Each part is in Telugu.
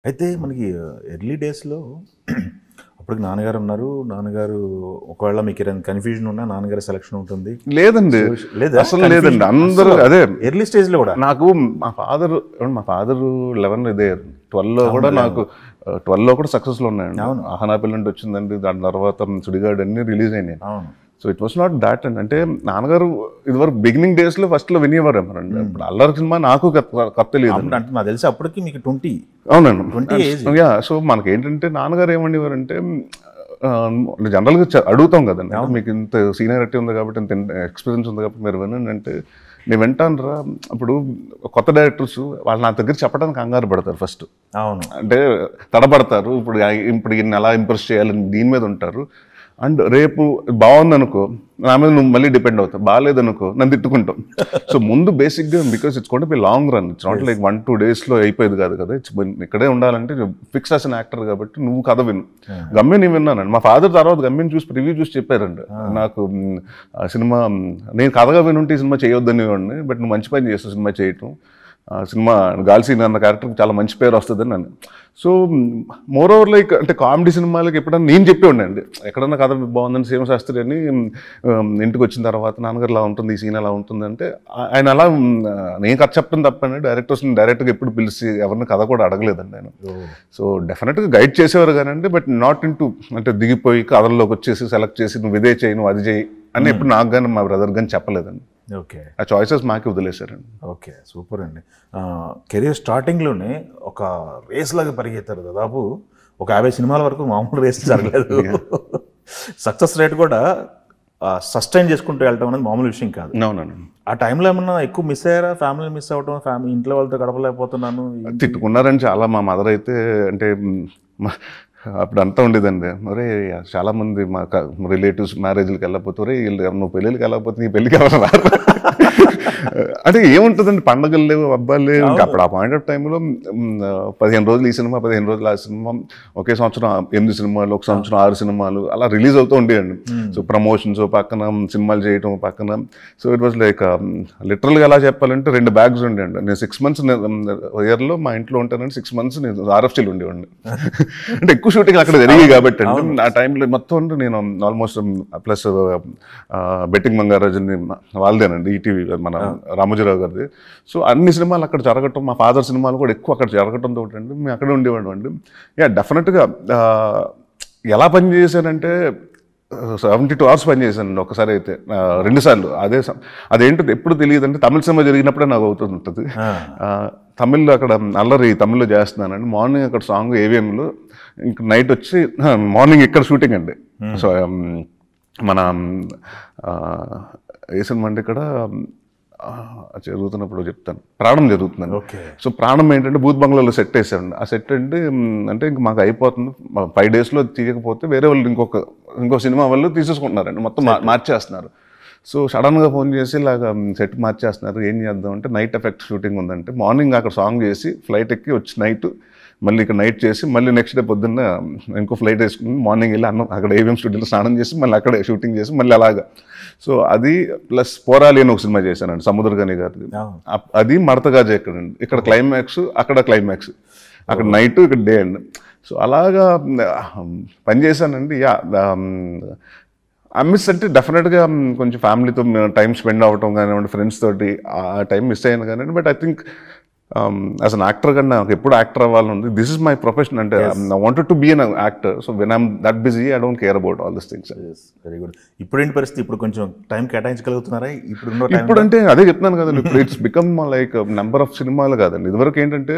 అయితే మనకి ఎర్లీ డేస్‌లో అప్పటికి నాన్నగారు ఉన్నారు. నాన్నగారు ఒకవేళ మీకు ఏదైనా కన్‌ఫ్యూజన్ ఉన్నా నాన్నగారి సెలక్షన్ ఉంటుంది. లేదండి, లేదా? అసలు లేదండి. అందరూ అస్సలు అదే ఎర్లీ స్టేజ్‌లో కూడా. నాకు మా ఫాదర్ 11 ఇదే 12లో కూడా నాకు 12లో కూడా సక్సెస్లో ఉన్నాయండి. అవును. ఆహనా పిల్లంటి వచ్చిందండి, దాని తర్వాత సుడిగాడు అన్ని రిలీజ్ అయినాయి. అవును. So it was not that అండి. అంటే నాన్నగారు ఇదివరకు బిగినింగ్ డేస్లో ఫస్ట్లో వినేవారేమోనండి. ఇప్పుడు అల్లరి సినిమా నాకు కొత్త తెలియదు. అంటే నాకు తెలిసి అప్పటికి మీకు 20. అవునండి, 20 ఏజ్. యా. సో మనకేంటంటే నాన్నగారు ఏమనేవారంటే జనరల్గా అడుగుతాం కదండి, అంటే మీకు ఇంత సీనియారిటీ ఉంది కాబట్టి, ఇంత ఎక్స్పీరియన్స్ ఉంది కాబట్టి మీరు వినండి అంటే, నేను వింటాను రా. ఇప్పుడు కొత్త డైరెక్టర్స్ వాళ్ళు నా దగ్గర చెప్పడానికి కంగారు పడతారు ఫస్ట్. అవును. అంటే తడబడతారు. ఇప్పుడు ఈయన ఎలా ఇంప్రెస్ చేయాలని దీని మీద ఉంటారు. అండ్ రేపు బాగుందనుకో నా మీద నువ్వు మళ్ళీ డిపెండ్ అవుతావు, బాగాలేదనుకో నన్ను తిట్టుకుంటావు. సో ముందు బేసిక్గా because it's going to be long run, it's not like 1-2 డేస్లో అయిపోయేది కాదు కదా. ఇట్స్ ఇక్కడే ఉండాలంటే ఫిక్స్ అస్ అన్ యాక్టర్ కాబట్టి నువ్వు కథ విను. గమ్యం నేను విన్నానండి. మా ఫాదర్ తర్వాత గమ్యం చూసి ప్రివ్యూ చూసి చెప్పారండి నాకు, సినిమా నేను కథగా వినుంటే ఈ సినిమా చేయొద్దని వాడిని, బట్ నువ్వు మంచి పని చేస్తావు సినిమా చేయటం. సినిమా గాల్సీన్ అన్న క్యారెక్టర్కి చాలా మంచి పేరు వస్తుందని నన్ను. సో మోర్ ఓవర్ లైక్ అంటే కామెడీ సినిమాలకి ఎప్పుడన్నా నేను చెప్పి ఉండండి, ఎక్కడన్నా కథ బాగుందని శివశాస్త్రి అని ఇంటికి వచ్చిన తర్వాత నాన్నగారు ఇలా ఉంటుంది, ఈ సీన్ ఎలా ఉంటుంది అంటే ఆయన అలా నేను కథ చెప్పడం తప్పండి. డైరెక్టర్స్ని డైరెక్ట్గా ఎప్పుడు పిలిచి ఎవరిని కథ కూడా అడగలేదండి ఆయన. సో డెఫినెట్గా గైడ్ చేసేవారు కానండి, బట్ నాట్ ఇన్ టు అంటే దిగిపోయి కథల్లోకి వచ్చేసి సెలెక్ట్ చేసి నువ్వు ఇదే చేయి నువ్వు అది చేయి అని ఎప్పుడు నాకు కానీ మా బ్రదర్ కానీ చెప్పలేదండి. ఓకే. ఆ చాయిసెస్ మాకే వదిలేశారండి. ఓకే, సూపర్ అండి. కెరీర్ స్టార్టింగ్లోనే ఒక రేస్ లాగా పరిగెత్తారు. దాదాపు ఒక 50 సినిమాల వరకు మామూలు రేస్ జరగలేదు. సక్సెస్ రేట్ కూడా సస్టైన్ చేసుకుంటూ వెళ్ళటం అనేది మామూలు విషయం కాదు. అవునండి. ఆ టైంలో ఏమన్నా ఎక్కువ మిస్ అయ్యారా? ఫ్యామిలీ మిస్ అవ్వటం, ఫ్యామిలీ ఇంట్లో వాళ్ళతో గడపలేకపోతున్నాను. తిట్టుకున్నారని చాలా. మా మదర్ అయితే అంటే అప్పుడు అంతా ఉండేదండి, మరే చాలామంది మా రిలేటివ్స్ మ్యారేజ్లకి వెళ్ళకపోతే రే నువ్వు పెళ్ళిళ్ళకి వెళ్ళకపోతే నీ పెళ్ళికి ఎవరు రారు అంటే ఏముంటుందండి, పండగలు లేవు, అబ్బాయిలు లేవు. ఇంకా అప్పుడు ఆ పాయింట్ ఆఫ్ టైంలో 15 రోజులు ఈ సినిమా, 15 రోజులు ఆ సినిమా, ఒకే సంవత్సరం 8 సినిమాలు, ఒక సంవత్సరం 6 సినిమాలు అలా రిలీజ్ అవుతూ ఉండేయండి. సో ప్రమోషన్స్ పక్కన, సినిమాలు చేయటం పక్కన. సో ఇట్ వాజ్ లైక్ లిటరల్గా ఎలా చెప్పాలంటే 2 బ్యాగ్స్ ఉండేయండి. నేను 6 months ఇయర్లో మా ఇంట్లో ఉంటానండి, 6 months నేను RFCలో ఉండేవాడిని. అంటే ఎక్కువ షూటింగ్ అక్కడ జరిగాయి కాబట్టి అండి ఆ టైంలో మొత్తం నేను ఆల్మోస్ట్ ప్లస్ బెట్టింగ్ మంగారాజుని వాళ్ళదేనండి, ఈటీవీ మన రామోజీరావు గారిది. సో అన్ని సినిమాలు అక్కడ జరగటం, మా ఫాదర్ సినిమాలు కూడా ఎక్కువ అక్కడ జరగటంతో అండి మేము అక్కడే ఉండేవాడు అండి. యా డెఫినెట్గా ఎలా పనిచేశానంటే 72 hours పనిచేశానండి ఒకసారి అయితే, 2 సార్లు. అదేంటో ఎప్పుడు తెలియదు అంటే తమిళ సినిమా జరిగినప్పుడే నాకు అవుతుంటుంది. తమిళ్లో అక్కడ అల్లరి తమిళ్లో చేస్తున్నానండి. మార్నింగ్ అక్కడ సాంగ్ ఏవిఎంలో, ఇంక నైట్ వచ్చి మార్నింగ్ ఇక్కడ షూటింగ్ అండి. సో మన ఏ సినిమా అంటే ఇక్కడ జరుగుతున్నప్పుడు చెప్తాను, ప్రాణం జరుగుతుందండి. సో ప్రాణం ఏంటంటే బూత్ బంగ్లాలో సెట్ వేసామండి. ఆ సెట్ అంటే ఇంక మాకు అయిపోతుంది, 5 daysలో తీయకపోతే వేరే వాళ్ళు ఇంకో సినిమా వాళ్ళు తీసేసుకుంటున్నారండి, మొత్తం మార్చేస్తున్నారు. సో సడన్గా ఫోన్ చేసి ఇలాగ సెట్ మార్చేస్తున్నారు, ఏం చేద్దాం అంటే నైట్ ఎఫెక్ట్ షూటింగ్ ఉందంటే మార్నింగ్ అక్కడ సాంగ్ చేసి ఫ్లైట్ ఎక్కి వచ్చి నైట్ మళ్ళీ ఇక్కడ నైట్ చేసి మళ్ళీ నెక్స్ట్ డే పొద్దున్న ఇంకో ఫ్లైట్ వేసుకుని మార్నింగ్ వెళ్ళి అక్కడ ఏవిఎం స్టూడియోలో స్నానం చేసి మళ్ళీ అక్కడే షూటింగ్ చేసి మళ్ళీ అలాగా. సో అది ప్లస్ పోరాలి అని ఒక సినిమా చేశానండి సముద్రగని గారిది. అది మడతగాజు ఎక్కడండి, ఇక్కడ క్లైమాక్స్ అక్కడ క్లైమాక్స్, అక్కడ నైట్ ఇక్కడ డే అండి. సో అలాగా పనిచేశానండి. యా మిస్ అంటే డెఫినెట్గా కొంచెం ఫ్యామిలీతో టైం స్పెండ్ అవ్వటం కానివ్వండి, ఫ్రెండ్స్ తోటి ఆ టైం మిస్ అయ్యాను కానివ్వండి. But I think as an actor కన్నా నాకు ఎప్పుడు యాక్టర్ అవ్వాలని ఉంది. దిస్ ఇస్ మై ప్రొఫెషన్ అంటే I wanted to be an actor. So when I'm that busy I don't care about all this things. Very good. ఇప్పుడేంటి పరిస్థితి? ఇప్పుడు కొంచెం టైం కేటాయించగలుగుతున్నారా? ఇప్పుడు అంటే అదే చెప్తున్నాను కదండి, ఇప్పుడు it's become like number of సినిమాలు కాదండి. ఇదివరకు ఏంటంటే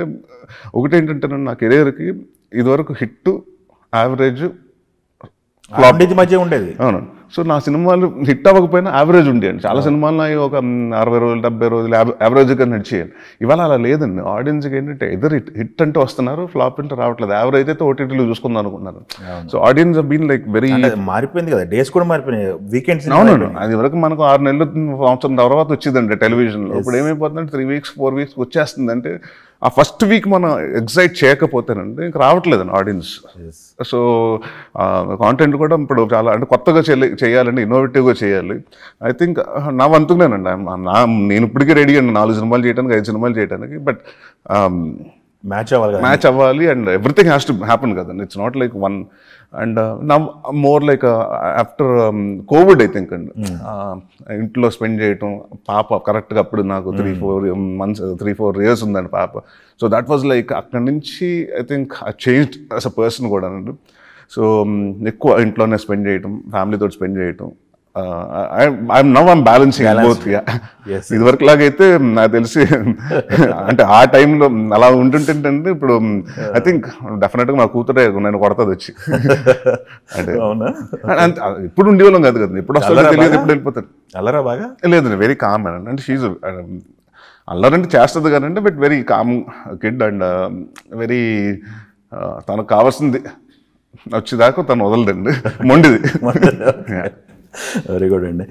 ఒకటేంటంటే నా కెరీర్కి ఇదివరకు హిట్, యావరేజ్, ఫ్లాప్ మధ్య ఉండేది. అవును. సో నా సినిమాలు హిట్ అవ్వకపోయినా యావరేజ్ ఉండేయండి. చాలా సినిమాలు ఒక 60 రోజులు 70 రోజులు యావరేజ్గా నడిచేయాలి. ఇవాళ అలా లేదండి. ఆడియన్స్కి ఏంటంటే ఎదర్ హిట్ అంటే వస్తున్నారు, ఫ్లాప్ అంటే రావట్లేదు. యావరేజ్ అయితే ఓటీటీలో చూసుకుందాం అనుకున్నారు. So audience been like very మారిపోయింది కదా, డేస్ కూడా మారిపోయినాయి, వీకెండ్స్. అవునండి. అది వరకు మనకు 6 నెలలు సంవత్సరం తర్వాత వచ్చిందండి టెలివిజన్లో. ఇప్పుడు ఏమైపోతుందంటే 3 weeks 4 weeks వచ్చేస్తుంది. అంటే ఆ ఫస్ట్ వీక్ మనం ఎగ్జైట్ చేయకపోతేనండి ఇంక రావట్లేదండి ఆడియన్స్. సో కాంటెంట్ కూడా ఇప్పుడు చాలా అంటే కొత్తగా చేయాలండి, ఇన్నోవేటివ్గా చేయాలి. ఐ థింక్ నా వంతుకునేనండి. నేను ఇప్పటికీ రెడీ అండి 4 సినిమాలు చేయడానికి, 5 సినిమాలు చేయడానికి. బట్ మ్యాచ్ అవ్వాలి కదా. మ్యాచ్ అవ్వాలి and everything has to happen కదండి. It's not like one and no more like after covid I think అండి, ఇంట్లో స్పెండ్ చేయటం, పాప కరెక్ట్గా అప్పుడు నాకు 3-4 years ఉందండి పాప. సో దట్ వాజ్ లైక్ అక్కడి నుంచి I think I changed as a person కూడా అండి. సో ఎక్కువ ఇంట్లోనే స్పెండ్ చేయటం, ఫ్యామిలీతో స్పెండ్ చేయటం. I'm balancing both. ఇదివరకు లాగైతే నాకు తెలిసి అంటే ఆ టైంలో అలా ఉంటుంటే ఇప్పుడు ఐ థింక్ డెఫినెట్గా మా కూతురే నేను కొడతాది వచ్చి. అంటే ఇప్పుడు ఉండేవాళ్ళం కాదు కదా, ఇప్పుడు వస్తుంది తెలియదు, ఎప్పుడు వెళ్ళిపోతాడు. అల్లరా బాగా లేదండి, వెరీ కామ్ అండి. అంటే షీజ్ అల్లరంటే చేస్తుంది కదండి, but very calm kid and very తనకు కావాల్సింది వచ్చేదాకా తను వదలదండి, మొండిది. వెరీ గుడ్ అండి.